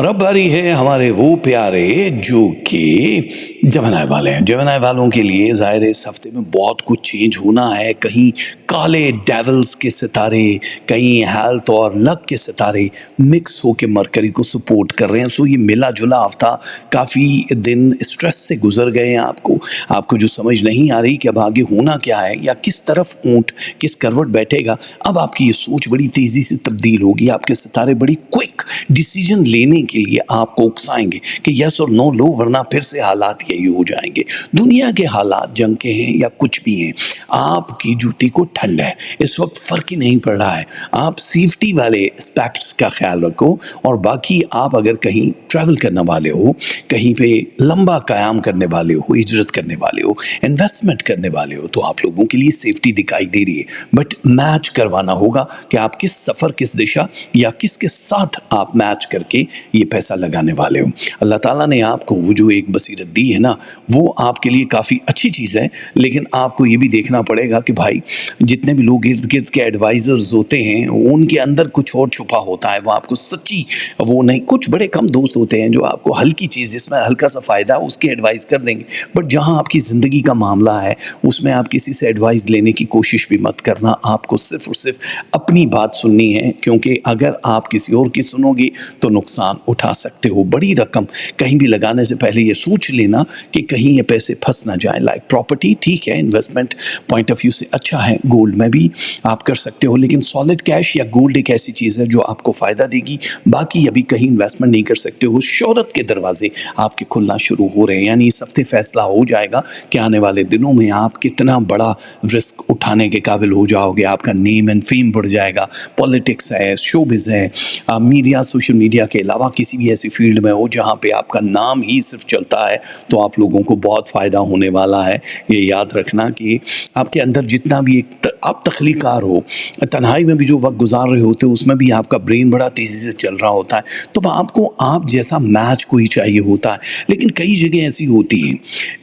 اور اب باری ہے ہمارے وہ پیارے جو کہ جمنائی والے ہیں. جمنائی والوں کے لیے ظاہر ہے اس ہفتے میں بہت کچھ چینج ہونا ہے. کہیں کالے ڈیولز کے ستارے، کہیں ہیلتھ اور لک کے ستارے مکس ہو کے مرکری کو سپورٹ کر رہے ہیں. سو یہ ملا جلا ہفتہ کافی دن اسٹریس سے گزر گئے ہیں. آپ کو جو سمجھ نہیں آ رہی کہ اب آگے ہونا کیا ہے یا کس طرف اونٹ کس کروٹ بیٹھے گا، اب آپ کی یہ سوچ بڑی تیزی سے تبدیل ہوگی. آپ کے ستارے بڑی کوئک ڈیسیجن لینے کے لیے آپ کو اکسائیں گے کہ یس اور نو لو، ورنہ پھر سے حالات یہی ہو جائیں گے. دنیا کے حالات جنگ کے ہیں یا کچھ بھی ہیں، آپ کی جوتی کو ٹھنڈ ہے اس وقت، فرق ہی نہیں پڑ رہا ہے. آپ سیفٹی والے اسپیکٹس کا خیال رکھو. اور باقی آپ اگر کہیں ٹریول کرنے والے ہو، کہیں پہ لمبا قیام کرنے والے ہو، ہجرت کرنے والے ہو، انویسٹمنٹ کرنے والے ہو، تو آپ لوگوں کے لیے سیفٹی دکھائی دے رہی ہے. بٹ میچ کروانا ہوگا کہ آپ کس سفر، کس دشا یا کس کے ساتھ آپ میچ کر کے یہ پیسہ لگانے والے ہو. اللہ تعالیٰ نے آپ کو وہ جو ایک بصیرت دی ہے نا، وہ آپ کے لیے کافی اچھی چیز ہے. لیکن آپ کو یہ بھی دیکھنا پڑے گا کہ بھائی جتنے بھی لوگ ارد گرد کے ایڈوائزرز ہوتے ہیں ان کے اندر کچھ اور چھپا ہوتا ہے. وہ آپ کو سچی وہ نہیں، کچھ بڑے کم دوست ہوتے ہیں جو آپ کو ہلکی چیز جس میں ہلکا سا فائدہ اس کی ایڈوائز کر دیں گے. بٹ جہاں آپ کی زندگی کا معاملہ ہے اس میں آپ کسی سے ایڈوائز لینے کی کوشش بھی مت کرنا. آپ کو صرف اور صرف اپنی بات سننی ہے، کیونکہ اگر آپ کسی اور کی سنو گی تو نقصان اٹھا سکتے ہو. بڑی رقم کہیں بھی لگانے سے پہلے یہ سوچ لینا کہ کہیں یہ پیسے پھنس نہ جائیں. لائک پراپرٹی ٹھیک ہے، انویسٹمنٹ پوائنٹ آف ویو سے اچھا ہے، گولڈ میں بھی آپ کر سکتے ہو، لیکن سالڈ کیش یا گولڈ ایک ایسی چیز ہے جو آپ کو فائدہ دے گی. باقی ابھی کہیں انویسٹمنٹ نہیں کر سکتے ہو. شہرت کے دروازے آپ کے کھلنا شروع ہو رہے ہیں، یعنی اس ہفتے فیصلہ ہو جائے گا کہ آنے والے دنوں میں آپ کتنا بڑا رسک اٹھانے کے قابل ہو جاؤ گے. آپ کا نیم اینڈ فیم بڑھ جائے گا. پولیٹکس ہے، شوبز ہے، میڈیا، سوشل میڈیا کے علاوہ کسی بھی ایسی فیلڈ میں ہو جہاں پہ آپ کا نام ہی صرف چلتا ہے تو آپ لوگوں کو بہت فائدہ ہونے والا ہے. یہ یاد رکھنا کہ آپ کے اندر جتنا بھی آپ تخلیق کار ہو، تنہائی میں بھی جو وقت گزار رہے ہوتے اس میں بھی آپ کا برین بڑا تیزی سے چل رہا ہوتا ہے، تو آپ کو آپ جیسا میچ کوئی چاہیے ہوتا ہے. لیکن کئی جگہ ایسی ہوتی ہیں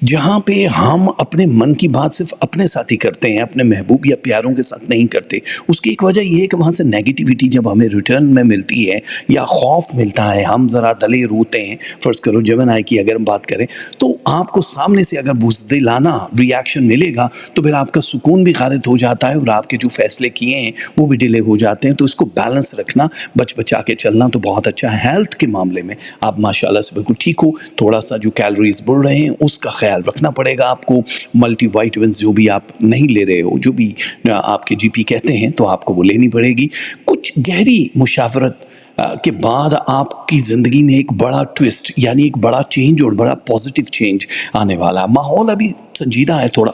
جہاں پہ ہم اپنے من کی بات صرف اپنے ساتھ ہی کرتے ہیں، اپنے محبوب یا پیاروں کے ساتھ نہیں کرتے. اس کی ایک وجہ یہ ہے کہ وہاں سے نیگیٹیوٹی جب ہمیں ریٹرن میں ملتی ہے یا خوف ملتا ہے، ہم ذرا دلیر ہوتے ہیں. فرض کرو جیمنائی کی اگر ہم بات کریں تو آپ کو سامنے سے اگر بزدلانہ ریاکشن ملے گا تو پھر آپ کا سکون بھی خارج ہو جاتا ہے اور آپ کے جو فیصلے کیے ہیں وہ بھی ڈیلے ہو جاتے ہیں. تو اس کو بیلنس رکھنا، بچا کے چلنا تو بہت اچھا ہے. ہیلتھ کے معاملے میں آپ ماشاءاللہ سے بالکل ٹھیک ہو. تھوڑا سا جو کیلوریز بڑھ رہے ہیں اس کا خیال رکھنا پڑے گا آپ کو. ملٹی وائٹامنز جو بھی آپ نہیں لے رہے ہو، جو بھی آپ کے جی پی کہتے ہیں، تو آپ کو وہ لینی پڑے گی. کچھ گہری مشاورت کے بعد آپ کی زندگی میں ایک بڑا ٹویسٹ، یعنی ایک بڑا چینج اور بڑا پازیٹیو چینج آنے والا. ماحول ابھی سنجیدہ ہے تھوڑا،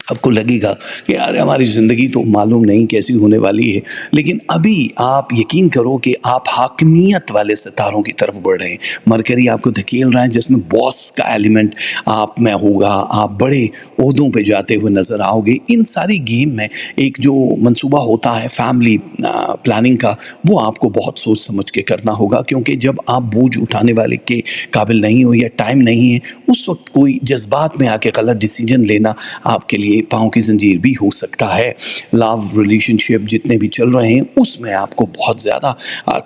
آپ کو لگے گا کہ یار ہماری زندگی تو معلوم نہیں کیسی ہونے والی ہے، لیکن ابھی آپ یقین کرو کہ آپ حاکمیت والے ستاروں کی طرف بڑھ رہے ہیں. مرکری آپ کو دھکیل رہا ہے جس میں باس کا ایلیمنٹ آپ میں ہوگا. آپ بڑے عہدوں پہ جاتے ہوئے نظر آؤ گے. ان ساری گیم میں ایک جو منصوبہ ہوتا ہے فیملی پلاننگ کا، وہ آپ کو بہت سوچ سمجھ کے کرنا ہوگا، کیونکہ جب آپ بوجھ اٹھانے والے کے قابل نہیں ہو یا ٹائم نہیں ہے، اس وقت کوئی جذبات میں آ کے غلط ڈیسیجن لینا آپ کے لیے پاؤں کی زنجیر بھی ہو سکتا ہے. لو ریلیشن شپ جتنے بھی چل رہے ہیں اس میں آپ کو بہت زیادہ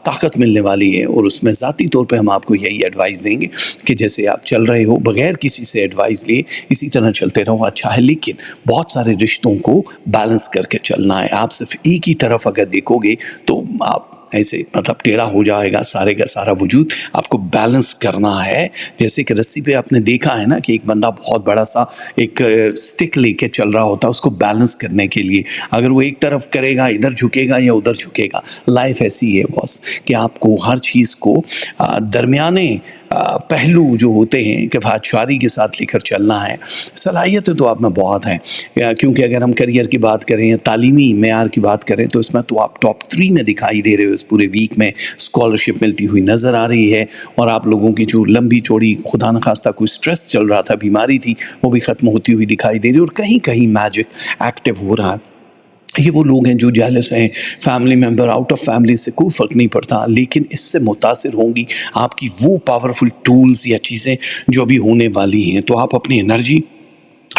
طاقت ملنے والی ہے، اور اس میں ذاتی طور پہ ہم آپ کو یہی ایڈوائز دیں گے کہ جیسے آپ چل رہے ہو بغیر کسی سے ایڈوائز لیے اسی طرح چلتے رہو. اچھا ہے، لیکن بہت سارے رشتوں کو بیلنس کر کے چلنا ہے. آپ صرف ایک ہی طرف اگر دیکھو گے تو آپ ایسے مطلب ٹیڑھا ہو جائے گا سارے کا سارا وجود. آپ کو بیلنس کرنا ہے. جیسے کہ رسی پہ آپ نے دیکھا ہے نا کہ ایک بندہ بہت بڑا سا ایک سٹک لے کے چل رہا ہوتا ہے اس کو بیلنس کرنے کے لیے. اگر وہ ایک طرف کرے گا، ادھر جھکے گا یا ادھر جھکے گا. لائف ایسی ہے باس کہ آپ کو ہر چیز کو درمیانے پہلو جو ہوتے ہیں کفایت شعاری کے ساتھ لے کر چلنا ہے. صلاحیتیں تو آپ میں بہت ہیں، کیونکہ اگر ہم کریئر کی بات کریں یا تعلیمی معیار کی بات کریں تو اس میں تو آپ ٹاپ 3 میں دکھائی دے رہے ہو. اس پورے ویک میں اسکالرشپ ملتی ہوئی نظر آ رہی ہے، اور آپ لوگوں کی جو لمبی چوڑی خدا نخواستہ کوئی سٹریس چل رہا تھا، بیماری تھی، وہ بھی ختم ہوتی ہوئی دکھائی دے رہی ہے. اور کہیں کہیں میجک ایکٹیو ہو رہا ہے. یہ وہ لوگ ہیں جو جیلس ہیں، family member out of family سے کوئی فرق نہیں پڑتا، لیکن اس سے متاثر ہوں گی آپ کی وہ پاورفل ٹولز یا چیزیں جو بھی ہونے والی ہیں. تو آپ اپنی انرجی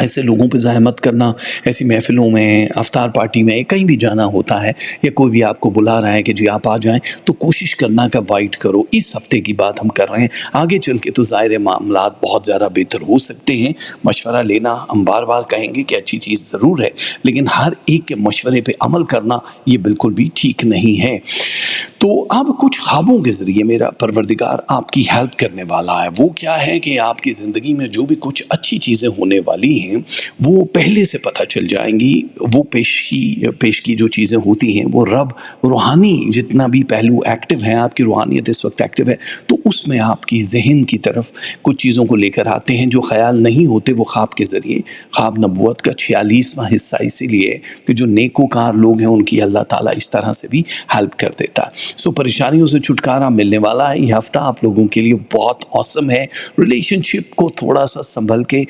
ایسے لوگوں پہ ضائع مت کرنا. ایسی محفلوں میں، افطار پارٹی میں کہیں بھی جانا ہوتا ہے یا کوئی بھی آپ کو بلا رہا ہے کہ جی آپ آ جائیں، تو کوشش کرنا کہ وائٹ کرو. اس ہفتے کی بات ہم کر رہے ہیں، آگے چل کے تو ظاہر معاملات بہت زیادہ بہتر ہو سکتے ہیں. مشورہ لینا، ہم بار بار کہیں گے کہ اچھی چیز ضرور ہے، لیکن ہر ایک کے مشورے پہ عمل کرنا یہ بالکل بھی ٹھیک نہیں ہے. تو اب کچھ خوابوں کے ذریعے میرا پروردگار آپ کی ہیلپ کرنے والا ہے. وہ کیا ہے کہ آپ کی زندگی میں جو بھی کچھ اچھی چیزیں ہونے والی ہیں وہ پہلے سے پتہ چل جائیں گی. وہ پیش کی جو چیزیں ہوتی ہیں وہ رب روحانی جتنا بھی پہلو ایکٹیو ہیں، آپ کی روحانیت اس وقت ایکٹیو ہے، تو اس میں آپ کی ذہن کی طرف کچھ چیزوں کو لے کر آتے ہیں جو خیال نہیں ہوتے. وہ خواب کے ذریعے، خواب نبوت کا 46واں حصہ اسی لیے کہ جو نیکوکار لوگ ہیں ان کی اللہ تعالیٰ اس طرح سے بھی ہیلپ کر دیتا ہے. سو پریشانیوں سے چھٹکارا ملنے والا ہے. یہ ہفتہ آپ لوگوں کے لیے بہت awesome ہے. ریلیشن شپ کو تھوڑا سا سنبھل کے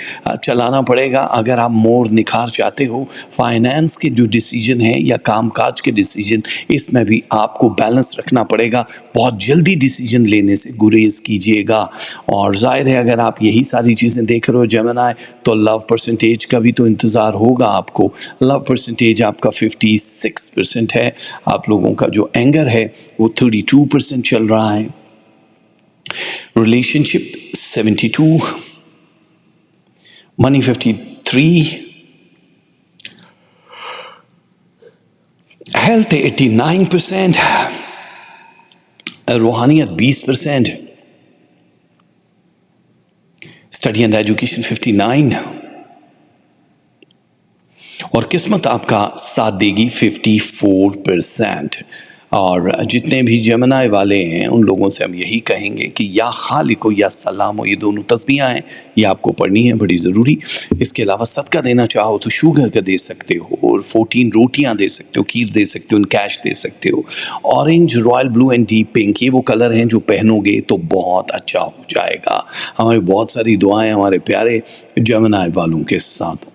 چلانا پڑے گا. اگر آپ مور نکھار چاہتے ہو، فائنانس کے جو ڈیسیجن ہیں یا کام کاج کے ڈیسیجن، اس میں بھی آپ کو بیلنس رکھنا پڑے گا. بہت جلدی ڈیسیجن لینے سے گریز کیجیے گا. اور ظاہر ہے اگر آپ یہی ساری چیزیں دیکھ رہے ہو جیمنائی، تو لو پرسنٹیج کا بھی تو انتظار ہوگا آپ کو. لو پرسنٹیج آپ کا 56% ہے. آپ لوگوں کا جو اینگر ہے وہ 32% چل رہا ہے. ریلیشن شپ 72، منی 53، ہیلتھ 89%، روحانیت 20%، اسٹڈی اینڈ ایجوکیشن 59، اور قسمت آپ کا ساتھ دے گی 54%. اور جتنے بھی جیمنائی والے ہیں ان لوگوں سے ہم یہی کہیں گے کہ یا خالق و یا سلام ہو، یہ دونوں تسبیحاں ہیں، یہ آپ کو پڑھنی ہے بڑی ضروری. اس کے علاوہ صدقہ دینا چاہو تو شوگر کا دے سکتے ہو، اور 14 روٹیاں دے سکتے ہو، کھیر دے سکتے ہو، کیش دے سکتے ہو. Orange, royal blue and deep pink, یہ وہ کلر ہیں جو پہنو گے تو بہت اچھا ہو جائے گا. ہماری بہت ساری دعائیں ہمارے پیارے جیمنائی والوں کے ساتھ.